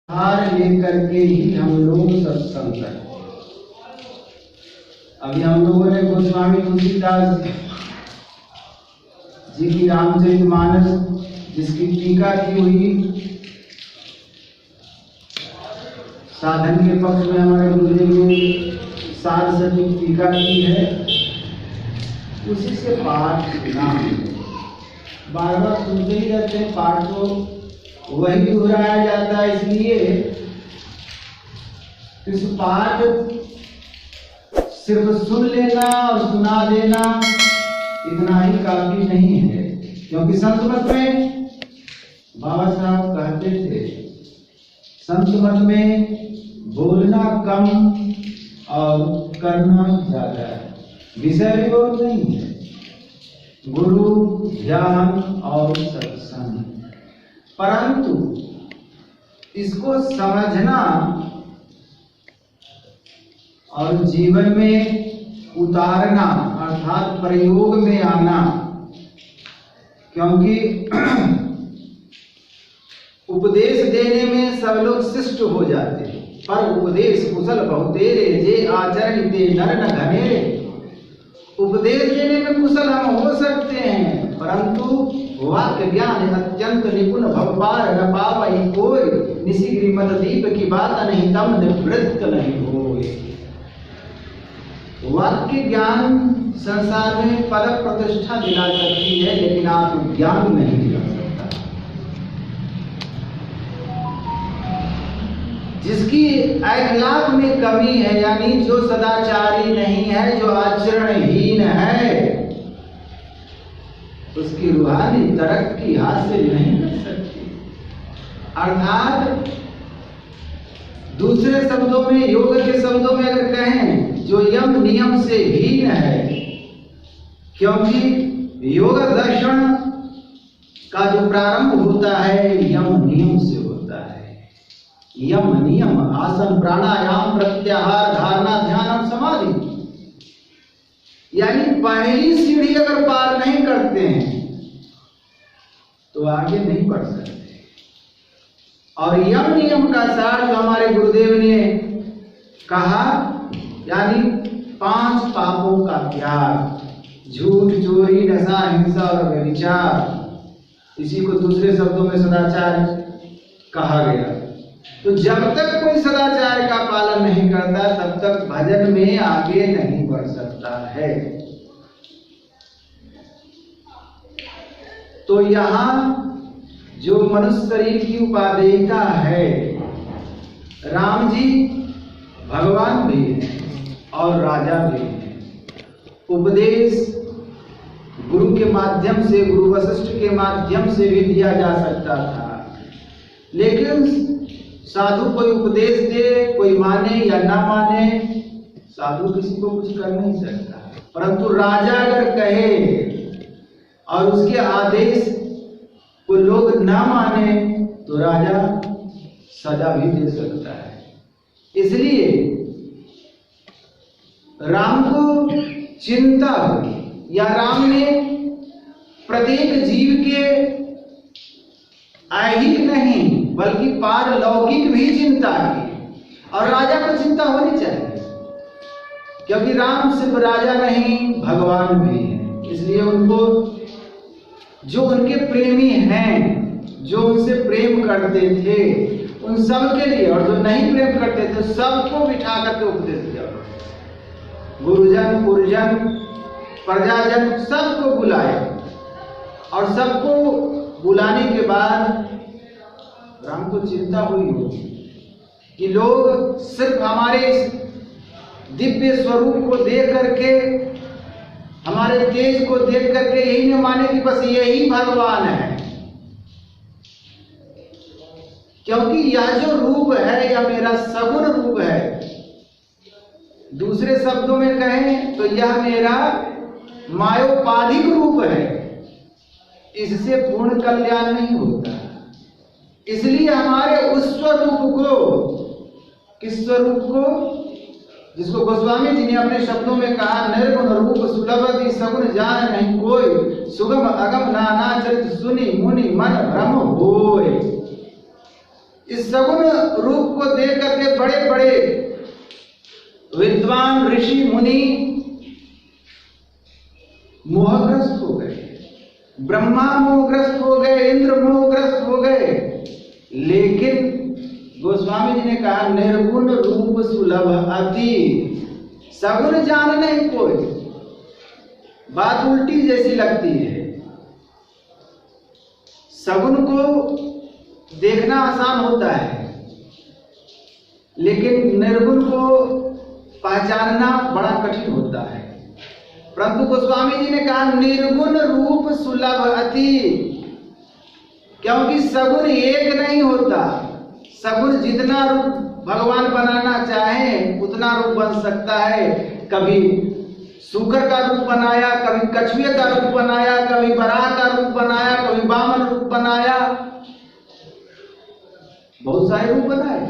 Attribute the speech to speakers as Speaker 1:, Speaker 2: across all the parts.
Speaker 1: हार लेकर के ही हम लोग सत्संग करते हैं। अभी हम लोगों ने गोस्वामी तुलसीदास जी की रामचरितमानस जिसकी टीका की हुई साधन के पक्ष में हमारे गुरुदेव ने सारस्वती टीका की है, उसी से पाठ सुना। बार बार सुनते ही रहते हैं, पाठ तो वही दोहराया जाता है, इसलिए इस पाठ सिर्फ सुन लेना और सुना देना इतना ही काफी नहीं है। क्योंकि संत मत में बाबा साहब कहते थे, संत मत में बोलना कम और करना ज्यादा है, विषय भी बहुत नहीं है, गुरु ध्यान और सत्संग। परंतु इसको समझना और जीवन में उतारना अर्थात प्रयोग में आना, क्योंकि उपदेश देने में सब लोग शिष्ट हो जाते हैं, पर उपदेश कुशल बहुतेरे जे आचरण ते नर न घनेरे। उपदेश देने में कुशल हम हो सकते हैं, परंतु वाक्य ज्ञान अत्यंत निपुण भवपार न पावई कोई, निशिगिरि मद दीप की बात नहीं तम निवृत्त नहीं होए। वाक्य ज्ञान संसार में पद प्रतिष्ठा दिला सकती है, लेकिन आप ज्ञान नहीं दिला सकता। जिसकी अखलाक में कमी है, यानी जो सदाचारी नहीं है, जो आचरणहीन है, उसकी रूहानी तरक्की हासिल नहीं कर सकती। अर्थात दूसरे शब्दों में, योग के शब्दों में अगर कहें, जो यम नियम से हीन है, क्योंकि योग दर्शन का जो प्रारंभ होता है यम नियम से होता है। यम नियम आसन प्राणायाम प्रत्याहार धारणा ध्यान समाधि, यानी पहली सीढ़ी अगर पार नहीं करते हैं तो आगे नहीं बढ़ सकते। और यम नियम का सार जो हमारे गुरुदेव ने कहा, यानी 5 पापों का त्याग, झूठ चोरी नशा हिंसा और व्यभिचार, इसी को दूसरे शब्दों में सदाचार कहा गया। तो जब तक कोई सदाचार का पालन नहीं करता, तब तक भजन में आगे नहीं बढ़ सकता है। तो यहाँ जो मनुष्य शरीर की उपादेयता है, राम जी भगवान भी हैं और राजा भी हैं। उपदेश गुरु के माध्यम से, गुरु वशिष्ठ के माध्यम से भी दिया जा सकता था, लेकिन साधु कोई उपदेश दे, कोई माने या ना माने, साधु किसी को कुछ कर नहीं सकता। परंतु राजा अगर कहे और उसके आदेश को लोग ना माने, तो राजा सजा भी दे सकता है। इसलिए राम को चिंता हुई, या राम ने प्रत्येक जीव के ऐहिक नहीं बल्कि पारलौकिक भी चिंता की, और राजा को चिंता होनी चाहिए, क्योंकि राम सिर्फ राजा नहीं भगवान भी है। इसलिए उनको, जो उनके प्रेमी हैं, जो उनसे प्रेम करते थे, उन सब के लिए, और जो नहीं प्रेम करते थे सबको बिठा करके उपदेश दिया। गुरुजन पुरजन प्रजाजन सबको बुलाए, और सबको बुलाने के बाद राम को चिंता हुई होगी कि लोग सिर्फ हमारे इस दिव्य स्वरूप को देख करके, हमारे तेज को देख करके यही न माने कि बस यही भगवान है। क्योंकि यह जो रूप है, यह मेरा सगुण रूप है। दूसरे शब्दों में कहें तो यह मेरा मायोपाधिक रूप है। इससे पूर्ण कल्याण नहीं होता। इसलिए हमारे उस स्वरूप को, किस स्वरूप को, जिसको गोस्वामी जी ने अपने शब्दों में कहा, निर्गुण रूप सुलभ सगुण जान नहीं कोई, सुगम अगम नाना चरित सुनी मुनि मन भ्रम होय। इस सगुण रूप को देख करके बड़े बड़े विद्वान ऋषि मुनि मोहग्रस्त हो गए, ब्रह्मा मोहग्रस्त हो गए, इंद्र मोहग्रस्त हो गए। लेकिन गोस्वामी जी ने कहा निर्गुण रूप सुलभ अति, सगुण जान नहीं कोई। बात उल्टी जैसी लगती है। सगुण को देखना आसान होता है, लेकिन निर्गुण को पहचानना बड़ा कठिन होता है। परंतु गोस्वामी जी ने कहा निर्गुण रूप सुलभ अति, क्योंकि सगुण एक नहीं होता। सगुण जितना रूप भगवान बनाना चाहे उतना रूप बन सकता है। कभी सूकर का रूप बनाया, कभी कछुए का रूप बनाया, कभी बराह का रूप बनाया, कभी वामन रूप बनाया, बहुत सारे रूप बनाए,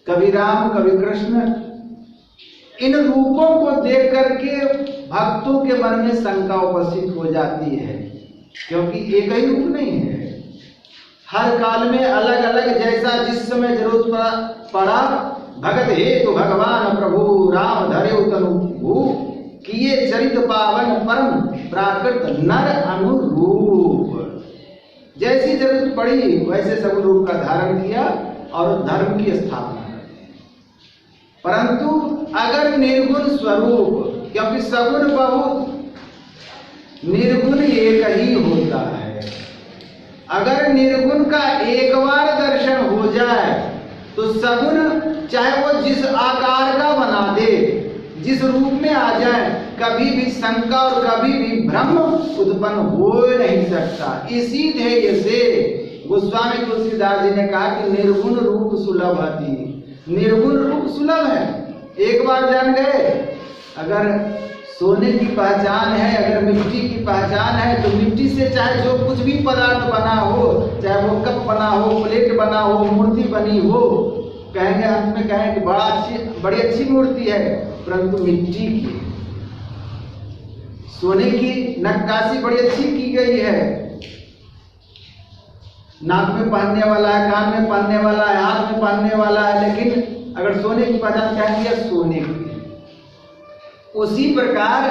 Speaker 1: कभी राम कभी कृष्ण। इन रूपों को देख करके भक्तों के मन में शंका उपस्थित हो जाती है, क्योंकि एक ही रूप नहीं है। हर काल में अलग अलग, जैसा जिस समय जरूरत पड़ा भगत हेतु भगवान प्रभु राम धरे तनु किए चरित पावन परम प्राकृत नर अनुरूप। जैसी जरूरत पड़ी वैसे सब रूप का धारण किया और धर्म की स्थापना कर। परंतु अगर निर्गुण स्वरूप, क्योंकि सगुण बहुत, निर्गुण एक ही होता है। अगर निर्गुण का एक बार दर्शन हो जाए तो सगुण चाहे वो जिस आकार का बना दे, जिस रूप में आ जाए, कभी भी शंका और कभी भी भ्रम उत्पन्न हो नहीं सकता। इसी ध्येय से गोस्वामी तुलसीदास जी ने कहा कि निर्गुण रूप सुलभ अति। निर्गुण रूप सुलभ है, एक बार जान गए। अगर सोने की पहचान है, अगर मिट्टी की पहचान है, तो मिट्टी से चाहे जो कुछ भी पदार्थ बना हो, चाहे वो कप बना हो, प्लेट बना हो, मूर्ति बनी हो, कहेंगे अंत में कहेंगे कि बड़ी अच्छी मूर्ति है, परंतु मिट्टी की। सोने की नक्काशी बड़ी अच्छी की गई है, नाक में पहनने वाला है, कान में पहनने वाला है, हाथ में पहनने वाला है, लेकिन अगर सोने की पहचान क्या किया, सोने की। उसी प्रकार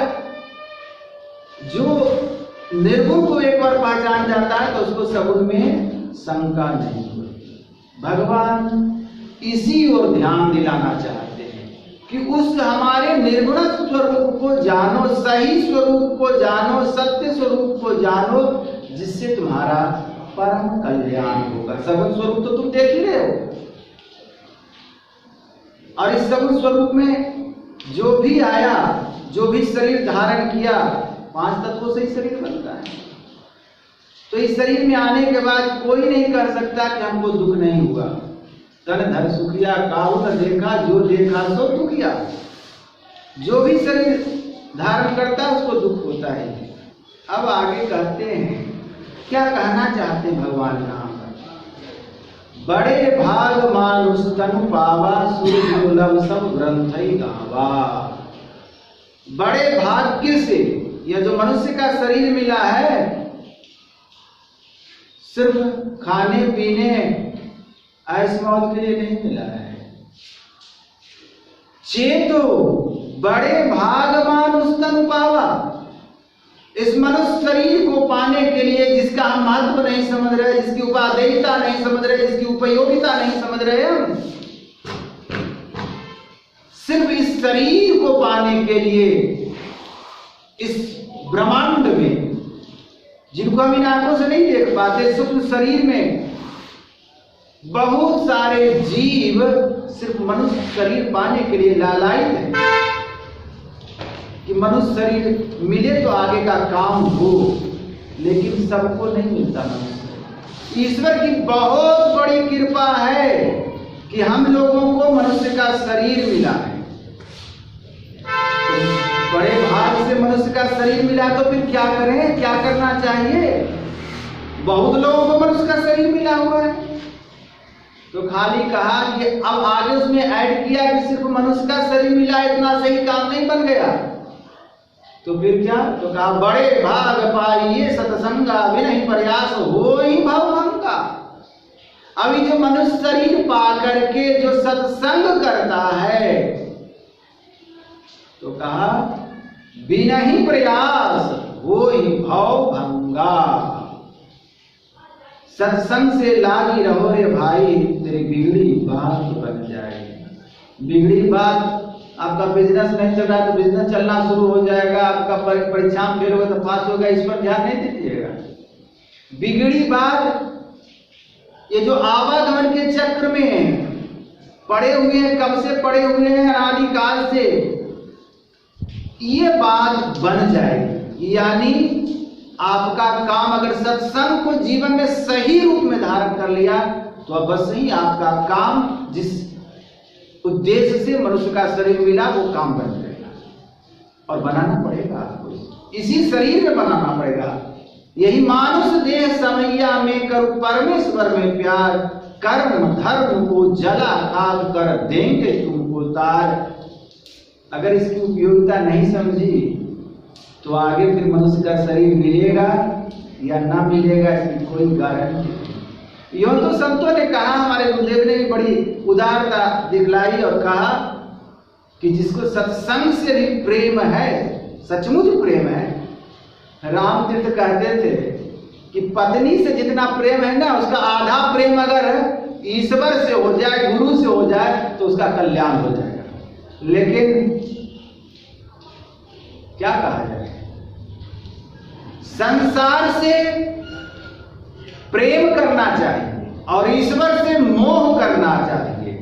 Speaker 1: जो निर्गुण को एक बार पहचान जाता है तो उसको सगुण में शंका नहीं होती। भगवान इसी ओर ध्यान दिलाना चाहते हैं कि उस हमारे निर्गुण स्वरूप को जानो, सही स्वरूप को जानो, सत्य स्वरूप को जानो, जिससे तुम्हारा परम कल्याण होगा। सगुण स्वरूप तो तुम देख ही रहे हो, और इस सगुण स्वरूप में जो भी आया, जो भी शरीर धारण किया, 5 तत्वों से ही शरीर बनता है। तो इस शरीर में आने के बाद कोई नहीं कर सकता कि हमको दुख नहीं हुआ। तन धन सुखिया काहू न देखा, जो देखा सो दुखिया। जो भी शरीर धारण करता है उसको दुख होता है। अब आगे कहते हैं, क्या कहना चाहते हैं भगवान यहाँ पर? बड़े भाग मानुष तनु पावा, सुर दुर्लभ सब ग्रंथ गावा। बड़े भाग्य से यह जो मनुष्य का शरीर मिला है, सिर्फ खाने पीने ऐश मौज के लिए नहीं मिला है। चेतो बड़े भाग मानुष तनु पावा, इस मनुष्य शरीर को पाने के लिए जिसका हम महत्व नहीं समझ रहे, जिसकी उपादेयता नहीं समझ रहे, जिसकी उपयोगिता नहीं समझ रहे, हम सिर्फ इस शरीर को पाने के लिए इस ब्रह्मांड में, जिनको हम इन आंखों से नहीं देख पाते, सूक्ष्म शरीर में बहुत सारे जीव सिर्फ मनुष्य शरीर पाने के लिए लालायित हैं कि मनुष्य शरीर मिले तो आगे का काम हो, लेकिन सबको नहीं मिलता मनुष्य। ईश्वर की बहुत बड़ी कृपा है कि हम लोगों को मनुष्य का शरीर मिला है। तो बड़े भाग से मनुष्य का शरीर मिला, तो फिर क्या करें, क्या करना चाहिए? बहुत लोगों को मनुष्य का शरीर मिला हुआ है, तो खाली कहा कि अब आगे उसमें ऐड किया कि सिर्फ मनुष्य का शरीर मिला, इतना सही काम नहीं बन गया। तो फिर क्या? तो कहा बड़े भाग पाइए सतसंगा, बिन प्रयास हो ही भवभंगा। अभी जो मनुष्य शरीर पा करके जो सत्संग करता है, तो कहा बिना ही प्रयास हो ही भव भंगा। सत्संग से लागी रहो रे भाई, तेरी बिगड़ी बात बन जाएगी। बिगड़ी बात, आपका बिजनेस नहीं चल रहा है तो बिजनेस चलना शुरू हो जाएगा, आपका परीक्षा में फेल होगा तो पास होगा, इस पर ध्यान नहीं दीजिएगा। बिगड़ी बात, ये जो आवागमन के चक्र में पड़े हुए हैं, कब से पड़े हुए हैं, अनादिकाल से, ये बात बन जाएगी। यानी आपका काम अगर सत्संग को जीवन में सही रूप में धारण कर लिया तो अब बस ही आपका काम, जिस उद्देश्य से मनुष्य का शरीर मिला, वो काम बन जाएगा। और बनाना पड़ेगा आपको, इसी शरीर में बनाना पड़ेगा। यही मानुष देह समैया में करो परमेश्वर में प्यार, कर्म धर्म को जला खाद कर देंगे तुमको तार। अगर इसकी उपयोगिता नहीं समझी तो आगे फिर मनुष्य का शरीर मिलेगा या ना मिलेगा, इसकी कोई गारंटी नहीं। यूं तो संतों ने कहा, हमारे गुरुदेव ने भी बड़ी उदारता दिखलाई और कहा कि जिसको सत्संग से भी प्रेम है, सचमुच प्रेम है। राम तीर्थ कहते थे कि पत्नी से जितना प्रेम है ना, उसका आधा प्रेम अगर ईश्वर से हो जाए, गुरु से हो जाए, तो उसका कल्याण हो जाएगा। लेकिन क्या कहा जाए, संसार से प्रेम करना चाहिए और ईश्वर से मोह करना चाहिए,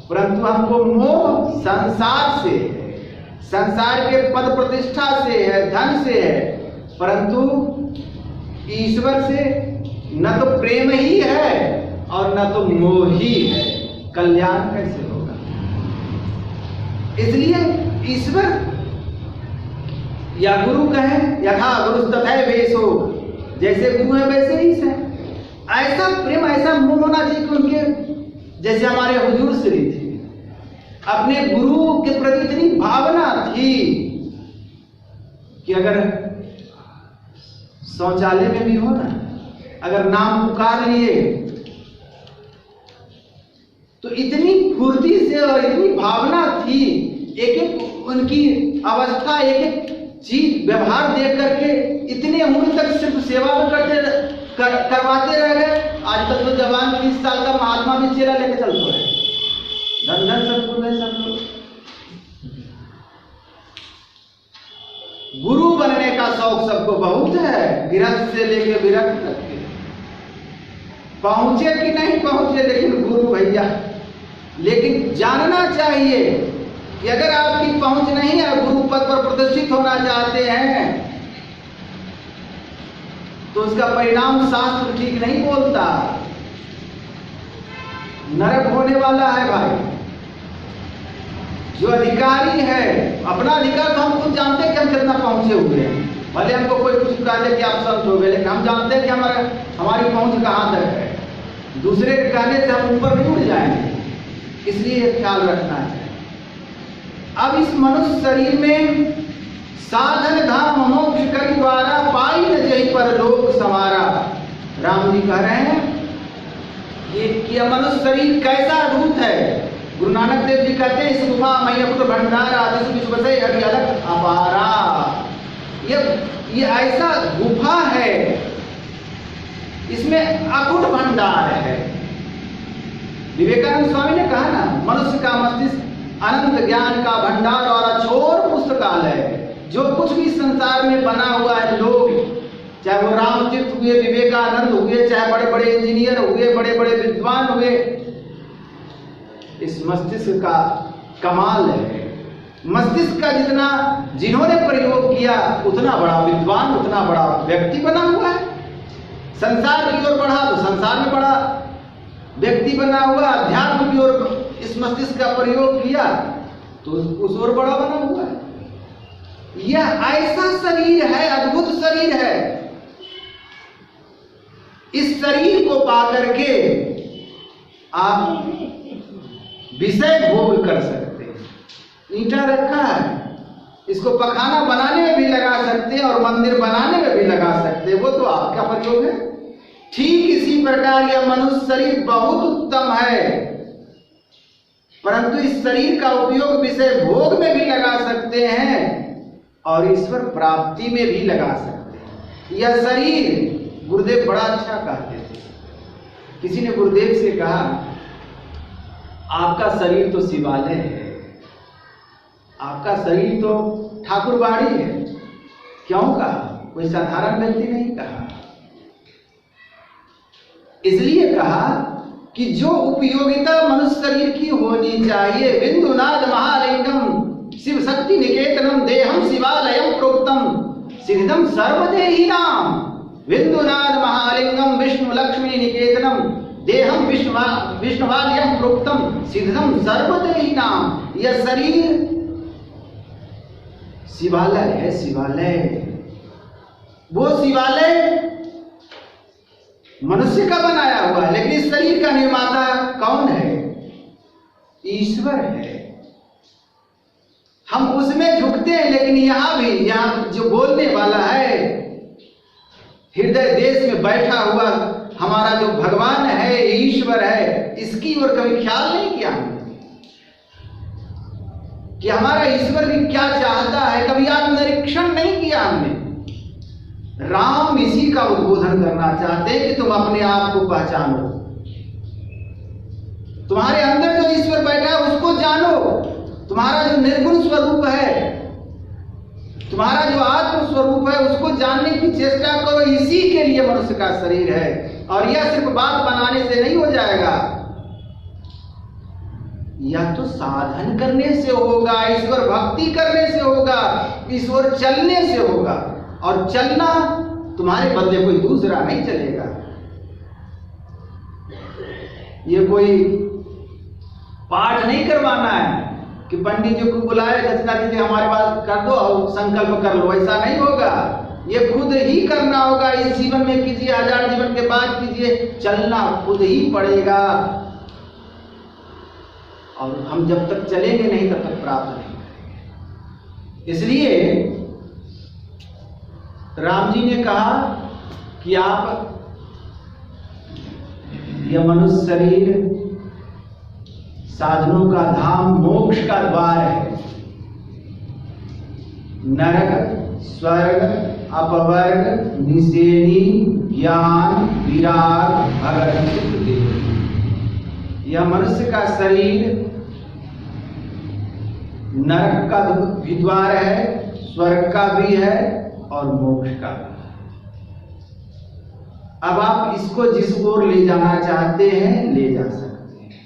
Speaker 1: परंतु हमको मोह संसार से है, संसार के पद प्रतिष्ठा से है, धन से है, परंतु ईश्वर से न तो प्रेम ही है और न तो मोह ही है। कल्याण कैसे होगा? इसलिए ईश्वर या गुरु कहें, यथा गुरु तथैव वेशो, जैसे गुरु है वैसे ही है। ऐसा प्रेम, ऐसा मोह होना चाहिए कि उनके जैसे हमारे हुजूर श्री थे, अपने गुरु के प्रति इतनी भावना थी कि अगर शौचालय में भी हो ना, अगर नाम पुकार लिए तो इतनी फुर्ती से और इतनी भावना थी, एक एक उनकी अवस्था, एक एक चीज व्यवहार देख करके इतने उम्र तक सिर्फ सेवा करवाते रह गए। आज तक तो जवान 30 साल का महात्मा भी चेला लेके चलते हैं। धन धन सतगुरु है सब लोग। गुरु बनने का शौक सबको बहुत है, गृहस्थ से लेके विरक्त तक के। पहुंचे कि नहीं पहुंचे, लेकिन गुरु भैया। लेकिन जानना चाहिए कि अगर आपकी पहुंच नहीं है, गुरु पद पर प्रतिष्ठित होना चाहते हैं, तो उसका परिणाम शास्त्र ठीक नहीं बोलता, नरक होने वाला है भाई। जो अधिकारी है, अपना अधिकार तो हम खुद जानते हैं कि हम कितना पहुंचे हुए हैं। भले हमको कोई कुछ कह दे कि आप संत हो गए, लेकिन हम जानते हैं कि हमारी पहुंच कहां तक है। दूसरे के कहने से हम ऊपर नहीं उड़ जाएंगे, इसलिए ख्याल रखना है। अब इस मनुष्य शरीर में साधन धाम मोक्ष करी द्वारा, पाई न जही पर लोक समारा। राम जी कह रहे हैं कि मनुष्य शरीर कैसा अद्भुत है। गुरु नानक देव जी कहते हैं, इस गुफा मैयापुत्र भंडारा अभी अलग अपारा। ये ऐसा गुफा है, इसमें अकुट भंडार है। विवेकानंद स्वामी ने कहा ना, मनुष्य का मस्तिष्क अनंत ज्ञान का भंडार और अछोर पुस्तकालय है। जो कुछ भी संसार में बना हुआ है, लोग चाहे वो रामतीर्थ हुए, विवेकानंद हुए, चाहे बड़े बड़े इंजीनियर हुए, बड़े बड़े विद्वान हुए, इस मस्तिष्क का कमाल है। मस्तिष्क का जिन्होंने प्रयोग किया, उतना बड़ा विद्वान, उतना बड़ा व्यक्ति बना हुआ है। संसार की ओर बढ़ा तो संसार में बड़ा व्यक्ति बना हुआ, अध्यात्म की ओर इस मस्तिष्क का प्रयोग किया तो उस ओर बड़ा बना हुआ है। यह ऐसा शरीर है, अद्भुत शरीर है। इस शरीर को पाकर के आप विषय भोग कर सकते हैं। ईंटा रखा है, इसको पखाना बनाने में भी लगा सकते हैं और मंदिर बनाने में भी लगा सकते हैं, वो तो आपका प्रयोग है। ठीक इसी प्रकार यह मनुष्य शरीर बहुत उत्तम है, परंतु इस शरीर का उपयोग विषय भोग में भी लगा सकते हैं और ईश्वर प्राप्ति में भी लगा सकते हैं। यह शरीर, गुरुदेव बड़ा अच्छा कहते थे। किसी ने गुरुदेव से कहा, आपका शरीर तो शिवालय है, आपका शरीर तो ठाकुरबाड़ी है। क्यों कहा? कोई साधारण व्यक्ति नहीं कहा। इसलिए कहा कि जो उपयोगिता मनुष्य शरीर की होनी चाहिए, बिंदुनाद महालिंगम शिव शक्ति निकेतनम देहम शिवालयम प्रोक्तम सिद्धम सर्वदेहिनाम, बिंदुनाद महालिंगम विष्णु लक्ष्मी निकेतनम देहम विष्णुवालयम प्रोक्तम सिद्धम सर्वदेहिनाम। यह शरीर शिवालय है, शिवालय। वो शिवालय मनुष्य का बनाया हुआ है, लेकिन इस शरीर का निर्माता कौन है? ईश्वर है। हम उसमें झुकते हैं, लेकिन यहां जो बोलने वाला है, हृदय देश में बैठा हुआ हमारा जो भगवान है, ईश्वर है, इसकी ओर कभी ख्याल नहीं किया हमने कि हमारा ईश्वर भी क्या चाहता है। कभी आत्मनिरीक्षण नहीं किया हमने। राम इसी का उद्बोधन करना चाहते हैं कि तुम अपने आप को पहचानो, तुम्हारे अंदर जो ईश्वर बैठा है उसको जानो, तुम्हारा जो निर्गुण स्वरूप है, तुम्हारा जो आत्म स्वरूप है, उसको जानने की चेष्टा करो। इसी के लिए मनुष्य का शरीर है, और यह सिर्फ बात बनाने से नहीं हो जाएगा, यह तो साधन करने से होगा, ईश्वर भक्ति करने से होगा, ईश्वर चलने से होगा। और चलना तुम्हारे बदले कोई दूसरा नहीं चलेगा। ये कोई पाठ नहीं करवाना है कि पंडित जी को बुलाए, दक्षिणा दीजिए, हमारे पास कर दो और संकल्प कर लो, ऐसा नहीं होगा। ये खुद ही करना होगा। इस जीवन में कीजिए, 1000 जीवन के बाद कीजिए, चलना खुद ही पड़ेगा। और हम जब तक चलेंगे नहीं तब तक प्राप्त नहीं करेंगे। इसलिए राम जी ने कहा कि आप, यह मनुष्य शरीर साधनों का धाम, मोक्ष का द्वार है। नरक, स्वर्ग, अपवर्ग, निषेनी, ज्ञान, विराग, भगत चित्त देव। यह मनुष्य का शरीर नरक का भी द्वार है, स्वर्ग का भी है और मोक्ष का। अब आप इसको जिस ओर ले जाना चाहते हैं ले जा सकते हैं।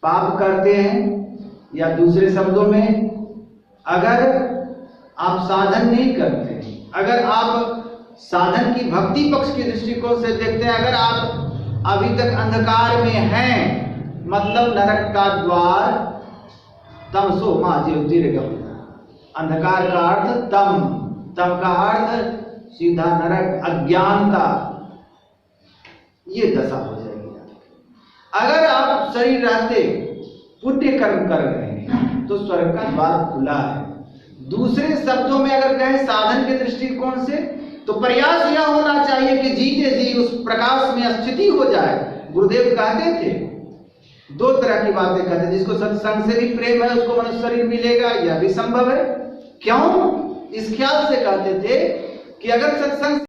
Speaker 1: पाप करते हैं, या दूसरे शब्दों में अगर आप साधन नहीं करते, अगर आप साधन की भक्ति पक्ष के दृष्टिकोण से देखते हैं, अगर आप अभी तक अंधकार में हैं, मतलब नरक का द्वार, तमसो मां ज्योतिर्गमय। अंधकार का अर्थ तम, तम का अर्थ सीधा नरक, अज्ञानता, ये दशा हो जाएगी। अगर आप शरीर रहते पुण्य कर्म कर रहे हैं तो स्वर्ग का द्वार खुला है। दूसरे शब्दों में अगर कहें साधन के दृष्टिकोण से, तो प्रयास यह होना चाहिए कि जीते जी उस प्रकाश में स्थिति हो जाए। गुरुदेव कहते थे, 2 तरह की बातें कहते, जिसको सत्संग से भी प्रेम है उसको मनुष्य शरीर मिलेगा, यह भी संभव है। क्यों? इस ख्याल से कहते थे कि अगर सत्संग